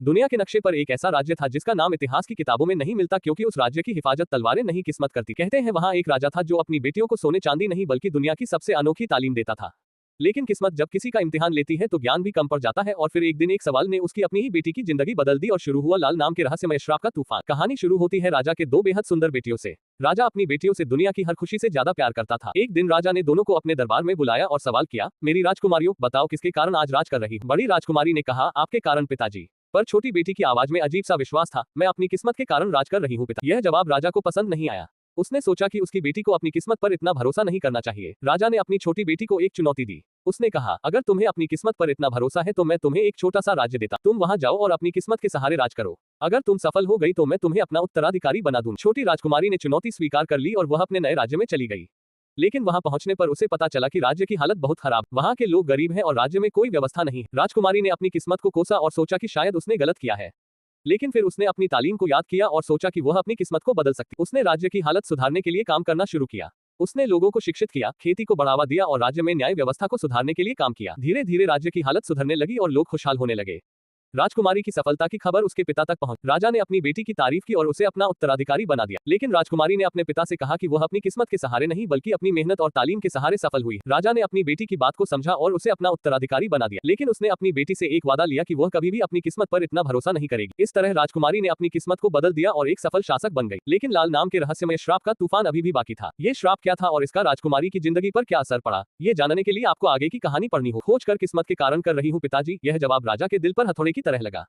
दुनिया के नक्शे पर एक ऐसा राज्य था जिसका नाम इतिहास की किताबों में नहीं मिलता, क्योंकि उस राज्य की हिफाजत तलवारें नहीं किस्मत करती। कहते हैं वहां एक राजा था जो अपनी बेटियों को सोने चांदी नहीं बल्कि दुनिया की सबसे अनोखी तालीम देता था। लेकिन किस्मत जब किसी का इम्तिहान लेती है तो ज्ञान भी कम पड़ जाता है, और फिर एक दिन एक सवाल ने उसकी अपनी ही बेटी की जिंदगी बदल दी और शुरू हुआ लाल नाम के रहस्यमय श्राप का तूफान। कहानी शुरू होती है राजा के दो बेहद सुंदर बेटियों से। राजा अपनी बेटियों से दुनिया की हर खुशी से ज्यादा प्यार करता था। एक दिन राजा ने दोनों को अपने दरबार में बुलाया और सवाल किया, मेरी राजकुमारियों, बताओ किसके कारण आज राज कर रही हूँ। बड़ी राजकुमारी ने कहा, आपके कारण पिताजी। पर छोटी बेटी की आवाज में अजीब सा विश्वास था, मैं अपनी किस्मत के कारण राज कर रही हूँ पिता। यह जवाब राजा को पसंद नहीं आया। उसने सोचा कि उसकी बेटी को अपनी किस्मत पर इतना भरोसा नहीं करना चाहिए। राजा ने अपनी छोटी बेटी को एक चुनौती दी। उसने कहा, अगर तुम्हें अपनी किस्मत पर इतना भरोसा है तो मैं तुम्हें एक छोटा सा राज्य देता, तुम वहां जाओ और अपनी किस्मत के सहारे राज करो। अगर तुम सफल हो गई तो मैं तुम्हें अपना उत्तराधिकारी बना दूं। छोटी राजकुमारी ने चुनौती स्वीकार कर ली और वह अपने नए राज्य में चली गई। लेकिन वहां पहुंचने पर उसे पता चला कि राज्य की हालत बहुत खराब, वहां के लोग गरीब हैं और राज्य में कोई व्यवस्था नहीं। राजकुमारी ने अपनी किस्मत को कोसा और सोचा कि शायद उसने गलत किया है। लेकिन फिर उसने अपनी तालीम को याद किया और सोचा कि वह अपनी किस्मत को बदल सकती। उसने राज्य की हालत सुधारने के लिए काम करना शुरू किया। उसने लोगों को शिक्षित किया, खेती को बढ़ावा दिया और राज्य में न्याय व्यवस्था को सुधारने के लिए काम किया। धीरे धीरे राज्य की हालत सुधरने लगी और लोग खुशहाल होने लगे। राजकुमारी की सफलता की खबर उसके पिता तक पहुंच। राजा ने अपनी बेटी की तारीफ की और उसे अपना उत्तराधिकारी बना दिया। लेकिन राजकुमारी ने अपने पिता से कहा कि वह अपनी किस्मत के सहारे नहीं बल्कि अपनी मेहनत और तालीम के सहारे सफल हुई। राजा ने अपनी बेटी की बात को समझा और उसे अपना उत्तराधिकारी बना दिया। लेकिन उसने अपनी बेटी से एक वादा लिया कि वह कभी भी अपनी किस्मत पर इतना भरोसा नहीं करेगी। इस तरह राजकुमारी ने अपनी किस्मत को बदल दिया और एक सफल शासक बन गई। लेकिन लाल नाम के रहस्यमय श्राप का तूफान अभी भी बाकी था। ये श्राप क्या था और इसका राजकुमारी की जिंदगी पर क्या असर पड़ा, ये जानने के लिए आपको आगे की कहानी पढ़नी हो। खोज कर किस्मत के कारण कर रही हूँ पिताजी, यह जवाब राजा के दिल पर हथौड़े की तरह लगा।